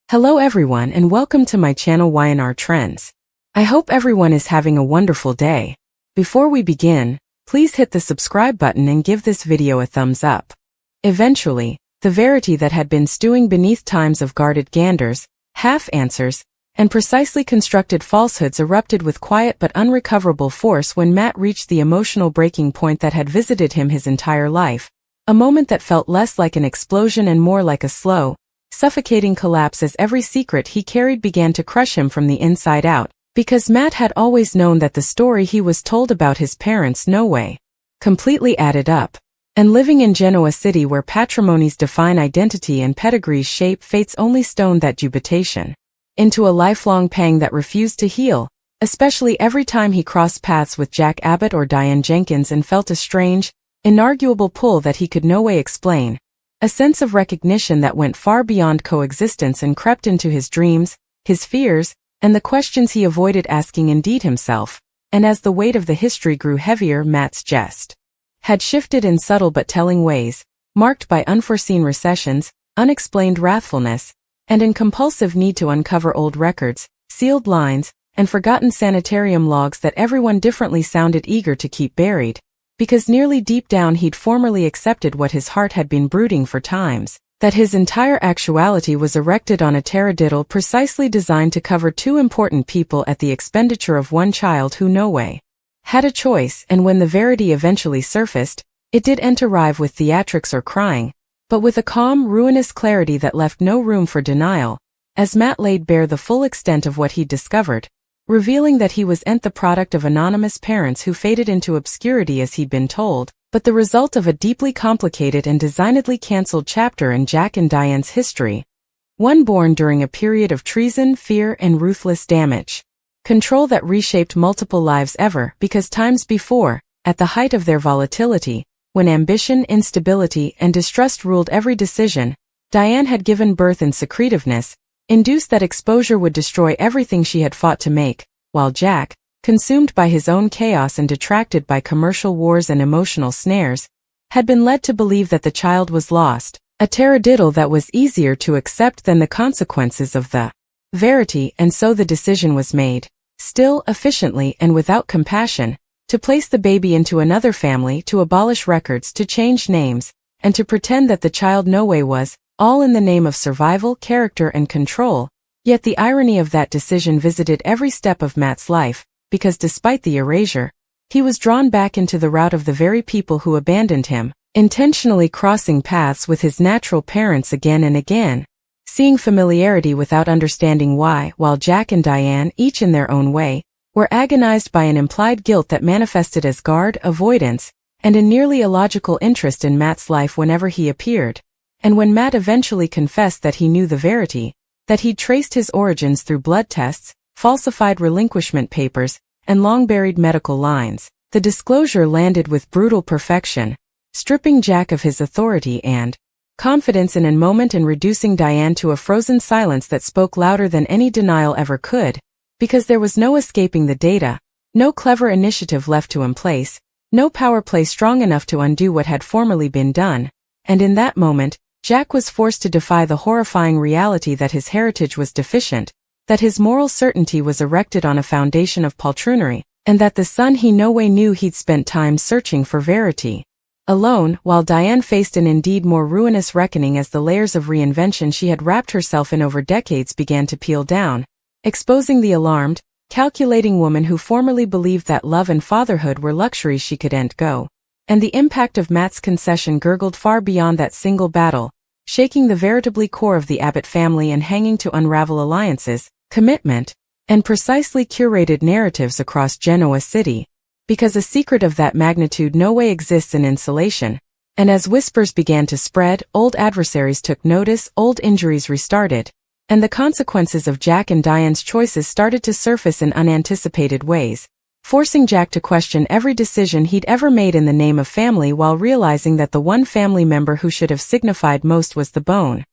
Hello everyone and welcome to my channel Y&R Trends. I hope everyone is having a wonderful day. Before we begin, please hit the subscribe button and give this video a thumbs up. Eventually, the verity that had been stewing beneath times of guarded ganders, half-answers, and precisely constructed falsehoods erupted with quiet but unrecoverable force when Matt reached the emotional breaking point that had visited him his entire life, a moment that felt less like an explosion and more like a slow, suffocating collapse as every secret he carried began to crush him from the inside out, because Matt had always known that the story he was told about his parents no way completely added up. And living in Genoa City where patrimonies define identity and pedigrees shape fate's only stone that dubitation into a lifelong pang that refused to heal, especially every time he crossed paths with Jack Abbott or Diane Jenkins and felt a strange, inarguable pull that he could no way explain. A sense of recognition that went far beyond coexistence and crept into his dreams, his fears, and the questions he avoided asking indeed himself. And as the weight of the history grew heavier, Matt's jest had shifted in subtle but telling ways, marked by unforeseen recessions, unexplained wrathfulness, and an compulsive need to uncover old records, sealed lines, and forgotten sanitarium logs that everyone differently sounded eager to keep buried. Because nearly deep down he'd formerly accepted what his heart had been brooding for times, that his entire actuality was erected on a taradiddle precisely designed to cover two important people at the expenditure of one child who no way had a choice. And when the verity eventually surfaced, it didn't arrive with theatrics or crying, but with a calm, ruinous clarity that left no room for denial, as Matt laid bare the full extent of what he'd discovered, revealing that he wasn't the product of anonymous parents who faded into obscurity as he'd been told, but the result of a deeply complicated and designedly cancelled chapter in Jack and Diane's history, one born during a period of treason, fear, and ruthless damage control that reshaped multiple lives ever because times before, at the height of their volatility, when ambition, instability, and distrust ruled every decision, Diane had given birth in secretiveness, induced that exposure would destroy everything she had fought to make, while Jack, consumed by his own chaos and detracted by commercial wars and emotional snares, had been led to believe that the child was lost, a taradiddle that was easier to accept than the consequences of the verity. And so the decision was made, still efficiently and without compassion, to place the baby into another family, to abolish records, to change names, and to pretend that the child no way was, all in the name of survival, character, and control. Yet the irony of that decision visited every step of Matt's life, because despite the erasure, he was drawn back into the route of the very people who abandoned him, intentionally crossing paths with his natural parents again and again, seeing familiarity without understanding why, while Jack and Diane, each in their own way, were agonized by an implied guilt that manifested as guard, avoidance, and a nearly illogical interest in Matt's life whenever he appeared. And when Matt eventually confessed that he knew the verity, that he'd traced his origins through blood tests, falsified relinquishment papers, and long-buried medical lines, the disclosure landed with brutal perfection, stripping Jack of his authority and confidence in a moment and reducing Diane to a frozen silence that spoke louder than any denial ever could, because there was no escaping the data, no clever initiative left to emplace, no power play strong enough to undo what had formerly been done. And in that moment, Jack was forced to defy the horrifying reality that his heritage was deficient, that his moral certainty was erected on a foundation of poltroonery, and that the son he no way knew he'd spent time searching for verity alone, while Diane faced an indeed more ruinous reckoning as the layers of reinvention she had wrapped herself in over decades began to peel down, exposing the alarmed, calculating woman who formerly believed that love and fatherhood were luxuries she couldn't go. And the impact of Matt's concession gurgled far beyond that single battle, shaking the veritably core of the Abbott family and hanging to unravel alliances, commitment, and precisely curated narratives across Genoa City, because a secret of that magnitude no way exists in insulation. And as whispers began to spread, old adversaries took notice, old injuries restarted, and the consequences of Jack and Diane's choices started to surface in unanticipated ways, forcing Jack to question every decision he'd ever made in the name of family while realizing that the one family member who should have signified most was the bone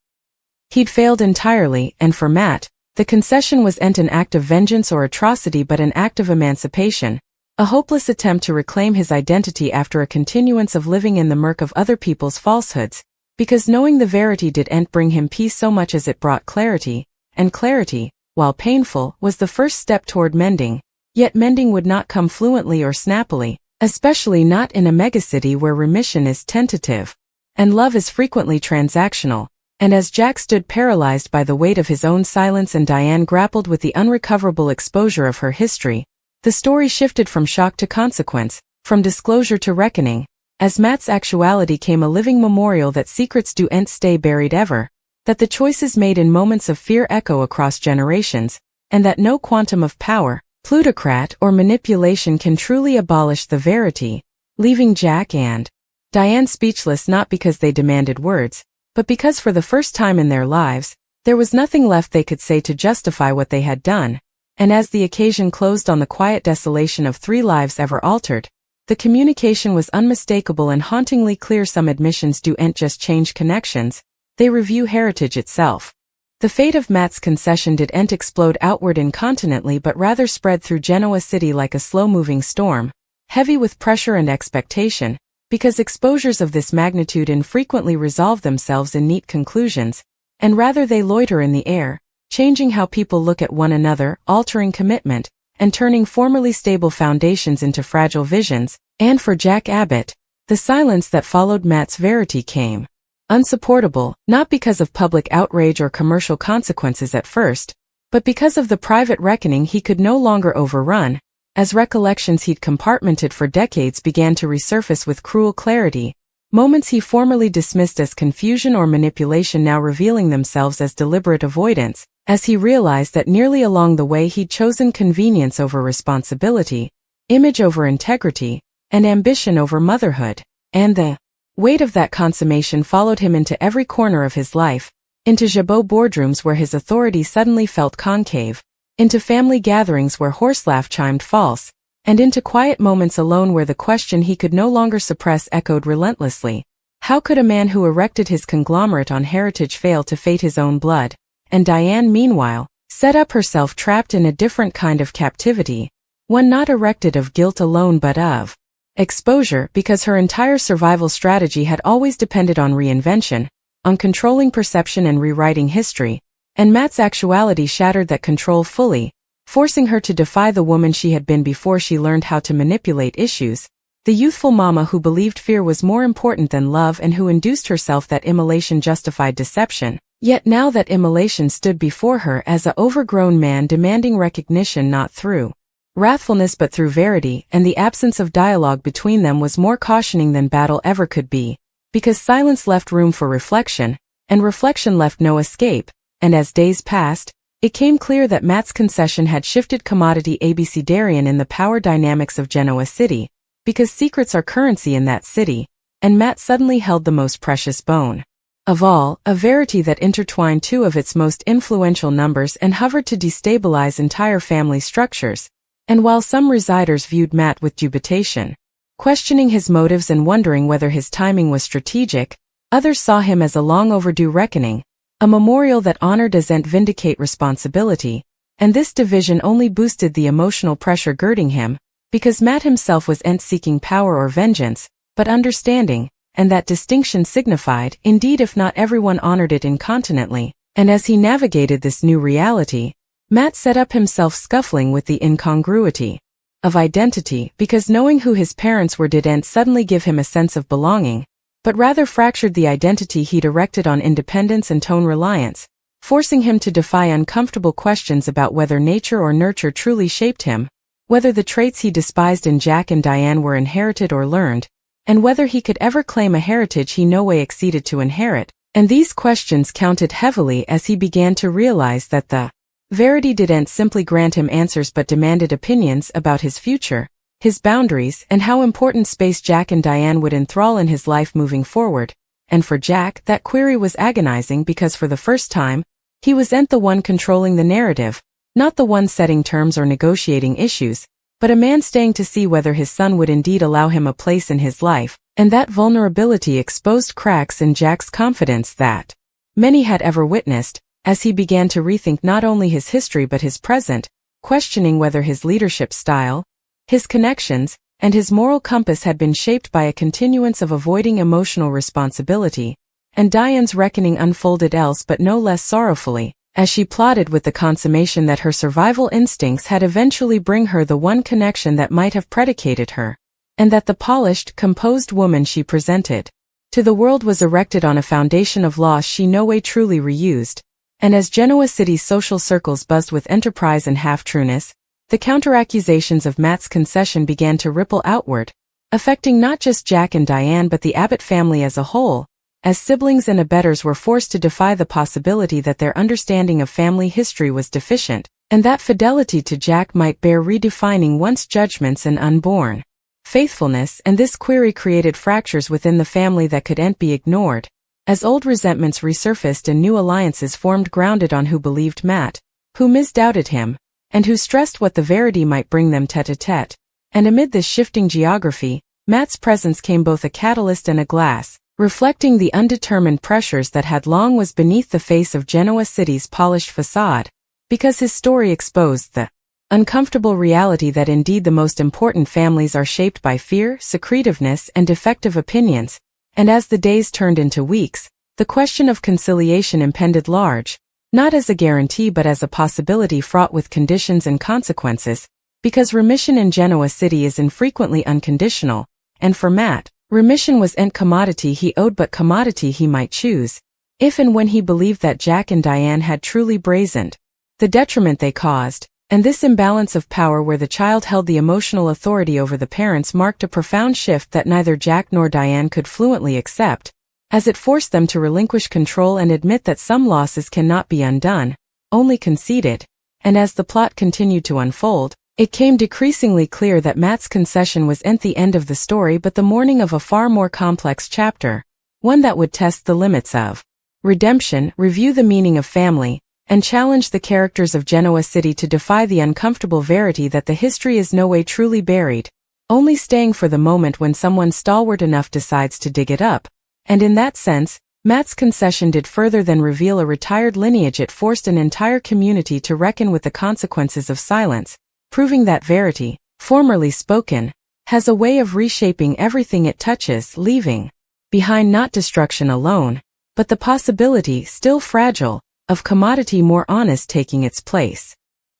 he'd failed entirely. And for Matt, the concession wasn't an act of vengeance or atrocity but an act of emancipation, a hopeless attempt to reclaim his identity after a continuance of living in the murk of other people's falsehoods, because knowing the verity didn't bring him peace so much as it brought clarity, and clarity, while painful, was the first step toward mending. Yet mending would not come fluently or snappily, especially not in a megacity where remission is tentative, and love is frequently transactional. And as Jack stood paralyzed by the weight of his own silence and Diane grappled with the unrecoverable exposure of her history, the story shifted from shock to consequence, from disclosure to reckoning, as Matt's actuality came a living memorial that secrets don't stay buried ever, that the choices made in moments of fear echo across generations, and that no quantum of power, plutocrat, or manipulation can truly abolish the verity, leaving Jack and Diane speechless not because they demanded words, but because for the first time in their lives, there was nothing left they could say to justify what they had done. And as the occasion closed on the quiet desolation of 3 lives ever altered, the communication was unmistakable and hauntingly clear. Some admissions don't just change connections, they review heritage itself. The fate of Matt's concession didn't explode outward incontinently but rather spread through Genoa City like a slow-moving storm, heavy with pressure and expectation, because exposures of this magnitude infrequently resolve themselves in neat conclusions, and rather they loiter in the air, changing how people look at one another, altering commitment, and turning formerly stable foundations into fragile visions. And for Jack Abbott, the silence that followed Matt's verity came unsupportable, not because of public outrage or commercial consequences at first, but because of the private reckoning he could no longer overrun, as recollections he'd compartmented for decades began to resurface with cruel clarity, moments he formerly dismissed as confusion or manipulation now revealing themselves as deliberate avoidance, as he realized that nearly along the way he'd chosen convenience over responsibility, image over integrity, and ambition over motherhood, and the weight of that consummation followed him into every corner of his life, into Jabot boardrooms where his authority suddenly felt concave, into family gatherings where horselaugh chimed false, and into quiet moments alone where the question he could no longer suppress echoed relentlessly. How could a man who erected his conglomerate on heritage fail to fate his own blood? And Diane, meanwhile, set up herself trapped in a different kind of captivity, one not erected of guilt alone but of exposure, because her entire survival strategy had always depended on reinvention, on controlling perception and rewriting history, and Matt's actuality shattered that control fully, forcing her to defy the woman she had been before she learned how to manipulate issues, the youthful mama who believed fear was more important than love and who induced herself that immolation justified deception. Yet now that immolation stood before her as a overgrown man demanding recognition not through wrathfulness but through verity, and the absence of dialogue between them was more cautioning than battle ever could be, because silence left room for reflection, and reflection left no escape, and as days passed, it came clear that Matt's concession had shifted commodity abecedarian in the power dynamics of Genoa City, because secrets are currency in that city, and Matt suddenly held the most precious bone of all, a verity that intertwined 2 of its most influential numbers and hovered to destabilize entire family structures. And while some residers viewed Matt with dubitation, questioning his motives and wondering whether his timing was strategic, others saw him as a long overdue reckoning, a memorial that honored doesn't vindicate responsibility, and this division only boosted the emotional pressure girding him, because Matt himself wasn't seeking power or vengeance, but understanding, and that distinction signified, indeed if not everyone honored it incontinently, and as he navigated this new reality, Matt set up himself scuffling with the incongruity of identity, because knowing who his parents were didn't suddenly give him a sense of belonging, but rather fractured the identity he'd erected on independence and tone reliance, forcing him to defy uncomfortable questions about whether nature or nurture truly shaped him, whether the traits he despised in Jack and Diane were inherited or learned, and whether he could ever claim a heritage he no way acceded to inherit. And these questions counted heavily as he began to realize that the verity didn't simply grant him answers but demanded opinions about his future, his boundaries, and how important space Jack and Diane would enthrall in his life moving forward. And for Jack, that query was agonizing because for the first time, he wasn't the one controlling the narrative, not the one setting terms or negotiating issues, but a man staying to see whether his son would indeed allow him a place in his life, and that vulnerability exposed cracks in Jack's confidence that many had ever witnessed, as he began to rethink not only his history but his present, questioning whether his leadership style, his connections, and his moral compass had been shaped by a continuance of avoiding emotional responsibility, and Diane's reckoning unfolded else but no less sorrowfully, as she plotted with the consummation that her survival instincts had eventually bring her the one connection that might have predicated her, and that the polished, composed woman she presented to the world was erected on a foundation of loss she no way truly reused. And as Genoa City's social circles buzzed with enterprise and half-trueness, the counter-accusations of Matt's concession began to ripple outward, affecting not just Jack and Diane but the Abbott family as a whole, as siblings and abettors were forced to defy the possibility that their understanding of family history was deficient, and that fidelity to Jack might bear redefining one's judgments and unborn faithfulness. And this query created fractures within the family that couldn't be ignored, as old resentments resurfaced and new alliances formed grounded on who believed Matt, who misdoubted him, and who stressed what the verity might bring them tete-a-tete. And amid this shifting geography, Matt's presence came both a catalyst and a glass, reflecting the undetermined pressures that had long was beneath the face of Genoa City's polished facade, because his story exposed the uncomfortable reality that indeed the most important families are shaped by fear, secretiveness, and defective opinions. And as the days turned into weeks, the question of conciliation impended large, not as a guarantee but as a possibility fraught with conditions and consequences, because remission in Genoa City is infrequently unconditional, and for Matt, remission was not commodity he owed but commodity he might choose, if and when he believed that Jack and Diane had truly brazened the detriment they caused. And this imbalance of power where the child held the emotional authority over the parents marked a profound shift that neither Jack nor Diane could fluently accept, as it forced them to relinquish control and admit that some losses cannot be undone, only conceded. And as the plot continued to unfold, it came decreasingly clear that Matt's concession wasn't the end of the story but the morning of a far more complex chapter, one that would test the limits of redemption, review the meaning of family, and challenge the characters of Genoa City to defy the uncomfortable verity that the history is no way truly buried, only staying for the moment when someone stalwart enough decides to dig it up. And in that sense, Matt's concession did further than reveal a retired lineage. It forced an entire community to reckon with the consequences of silence, proving that verity, formerly spoken, has a way of reshaping everything it touches, leaving behind not destruction alone, but the possibility, still fragile, of commodity more honest taking its place.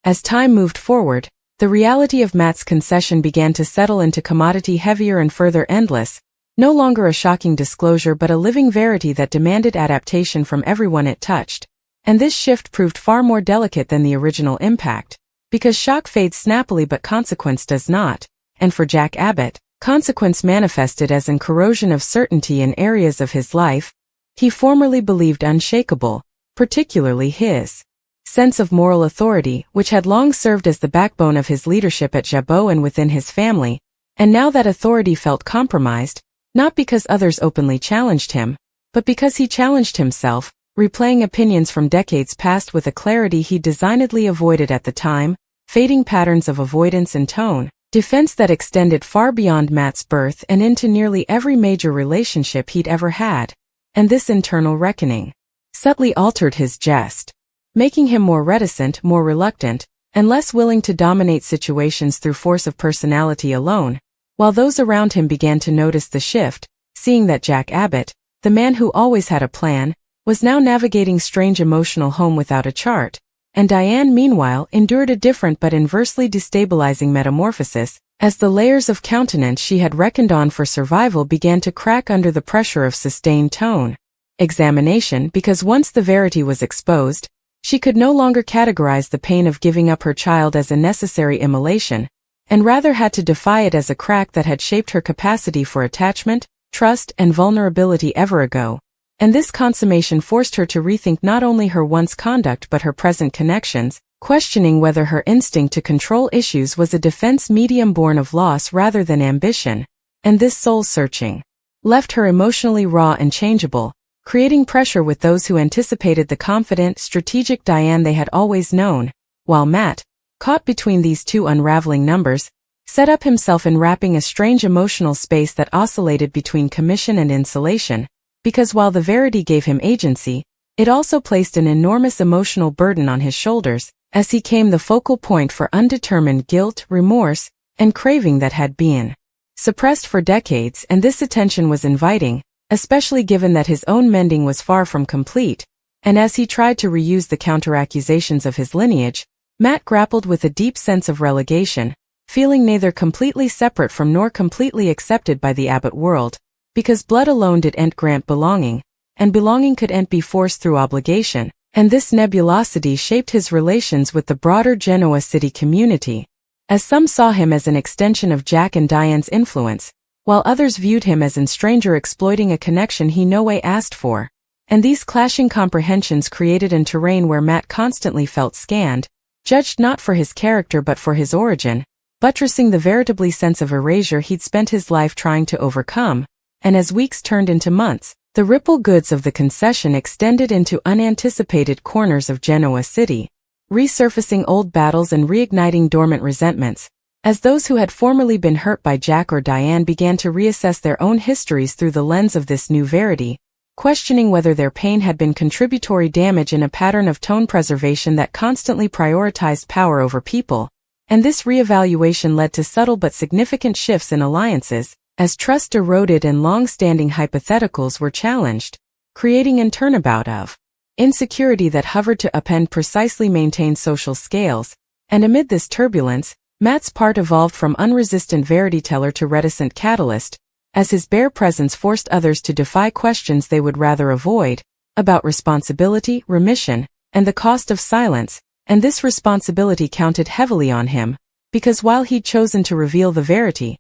As time moved forward, the reality of Matt's concession began to settle into commodity heavier and further endless, no longer a shocking disclosure but a living verity that demanded adaptation from everyone it touched. And this shift proved far more delicate than the original impact, because shock fades snappily but consequence does not, and for Jack Abbott, consequence manifested as an corrosion of certainty in areas of his life he formerly believed unshakable, particularly his sense of moral authority, which had long served as the backbone of his leadership at Jabot and within his family, and now that authority felt compromised, not because others openly challenged him, but because he challenged himself, replaying opinions from decades past with a clarity he designedly avoided at the time, fading patterns of avoidance and tone, defense that extended far beyond Matt's birth and into nearly every major relationship he'd ever had. And this internal reckoning subtly altered his jest, making him more reticent, more reluctant, and less willing to dominate situations through force of personality alone, while those around him began to notice the shift, seeing that Jack Abbott, the man who always had a plan, was now navigating strange emotional home without a chart, and Diane meanwhile endured a different but inversely destabilizing metamorphosis, as the layers of countenance she had reckoned on for survival began to crack under the pressure of sustained tone examination, because once the verity was exposed, she could no longer categorize the pain of giving up her child as a necessary immolation, and rather had to defy it as a crack that had shaped her capacity for attachment, trust, and vulnerability ever ago. And this consummation forced her to rethink not only her once conduct but her present connections, questioning whether her instinct to control issues was a defense medium born of loss rather than ambition. And this soul-searching left her emotionally raw and changeable, creating pressure with those who anticipated the confident, strategic Diane they had always known, while Matt, caught between these two unraveling numbers, set up himself enwrapping a strange emotional space that oscillated between commission and insulation, because while the verity gave him agency, it also placed an enormous emotional burden on his shoulders, as he became the focal point for undetermined guilt, remorse, and craving that had been suppressed for decades. And this attention was inviting, especially given that his own mending was far from complete, and as he tried to reuse the counter-accusations of his lineage, Matt grappled with a deep sense of relegation, feeling neither completely separate from nor completely accepted by the Abbott world, because blood alone didn't grant belonging, and belonging couldn't be forced through obligation, and this nebulosity shaped his relations with the broader Genoa City community, as some saw him as an extension of Jack and Diane's influence, while others viewed him as a stranger exploiting a connection he no way asked for. And these clashing comprehensions created a terrain where Matt constantly felt scanned, judged not for his character but for his origin, buttressing the veritably sense of erasure he'd spent his life trying to overcome. And as weeks turned into months, the ripple goods of the concession extended into unanticipated corners of Genoa City, resurfacing old battles and reigniting dormant resentments, as those who had formerly been hurt by Jack or Diane began to reassess their own histories through the lens of this new verity, questioning whether their pain had been contributory damage in a pattern of tone preservation that constantly prioritized power over people. And this reevaluation led to subtle but significant shifts in alliances, as trust eroded and long-standing hypotheticals were challenged, creating a turnabout of insecurity that hovered to upend precisely maintained social scales. And amid this turbulence, Matt's part evolved from unresistant verity teller to reticent catalyst, as his bare presence forced others to defy questions they would rather avoid, about responsibility, remission, and the cost of silence. And this responsibility counted heavily on him, because while he'd chosen to reveal the verity,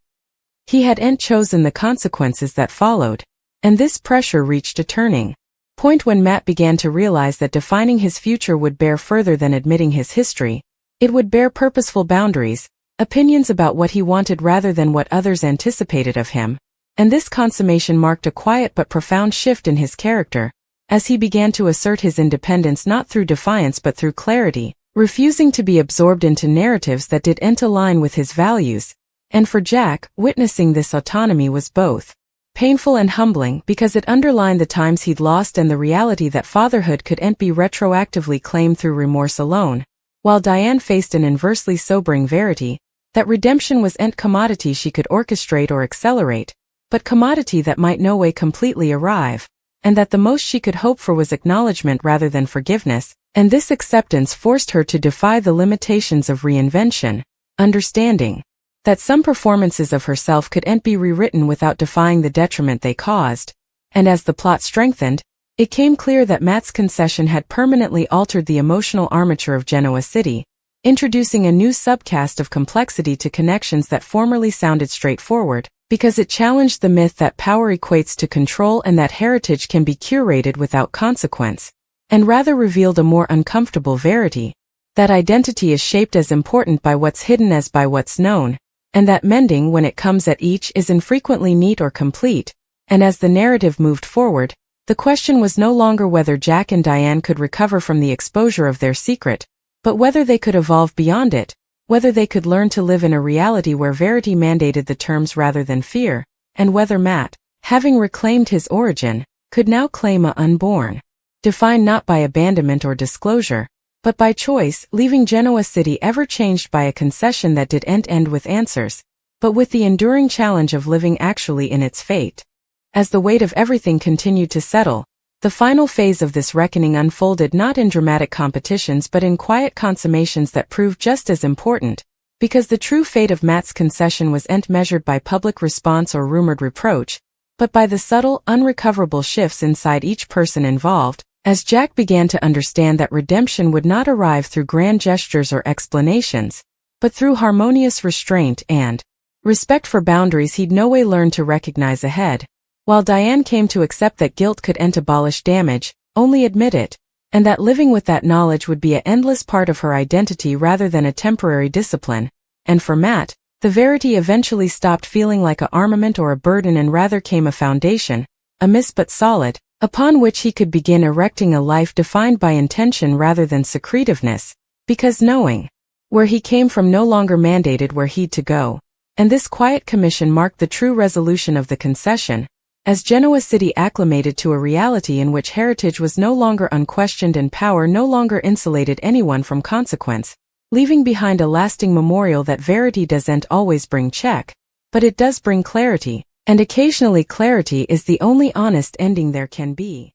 he hadn't chosen the consequences that followed. And this pressure reached a turning point when Matt began to realize that defining his future would bear further than admitting his history. It would bear purposeful boundaries, opinions about what he wanted rather than what others anticipated of him. And this consummation marked a quiet but profound shift in his character, as he began to assert his independence not through defiance but through clarity, refusing to be absorbed into narratives that didn't align with his values. And for Jack, witnessing this autonomy was both painful and humbling, because it underlined the times he'd lost and the reality that fatherhood couldn't be retroactively claimed through remorse alone, while Diane faced an inversely sobering verity, that redemption wasn't commodity she could orchestrate or accelerate, but commodity that might no way completely arrive, and that the most she could hope for was acknowledgement rather than forgiveness. And this acceptance forced her to defy the limitations of reinvention, understanding that some performances of herself couldn't be rewritten without defying the detriment they caused. And as the plot strengthened, it came clear that Matt's concession had permanently altered the emotional armature of Genoa City, introducing a new subcast of complexity to connections that formerly sounded straightforward, because it challenged the myth that power equates to control and that heritage can be curated without consequence, and rather revealed a more uncomfortable verity, that identity is shaped as important by what's hidden as by what's known, and that mending when it comes at each is infrequently neat or complete. And as the narrative moved forward, the question was no longer whether Jack and Diane could recover from the exposure of their secret, but whether they could evolve beyond it, whether they could learn to live in a reality where verity mandated the terms rather than fear, and whether Matt, having reclaimed his origin, could now claim a unborn, defined not by abandonment or disclosure, but by choice, leaving Genoa City ever changed by a concession that didn't end with answers, but with the enduring challenge of living actually in its fate. As the weight of everything continued to settle, the final phase of this reckoning unfolded not in dramatic competitions but in quiet consummations that proved just as important, because the true fate of Matt's concession wasn't measured by public response or rumored reproach, but by the subtle, unrecoverable shifts inside each person involved. As Jack began to understand that redemption would not arrive through grand gestures or explanations, but through harmonious restraint and respect for boundaries he'd no way learned to recognize ahead, while Diane came to accept that guilt couldn't abolish damage, only admit it, and that living with that knowledge would be an endless part of her identity rather than a temporary discipline. And for Matt, the verity eventually stopped feeling like an armament or a burden and rather came a foundation, amiss but solid, upon which he could begin erecting a life defined by intention rather than secretiveness, because knowing where he came from no longer mandated where he'd to go. And this quiet commission marked the true resolution of the concession, as Genoa City acclimated to a reality in which heritage was no longer unquestioned and power no longer insulated anyone from consequence, leaving behind a lasting memorial that verity doesn't always bring check, but it does bring clarity. And occasionally clarity is the only honest ending there can be.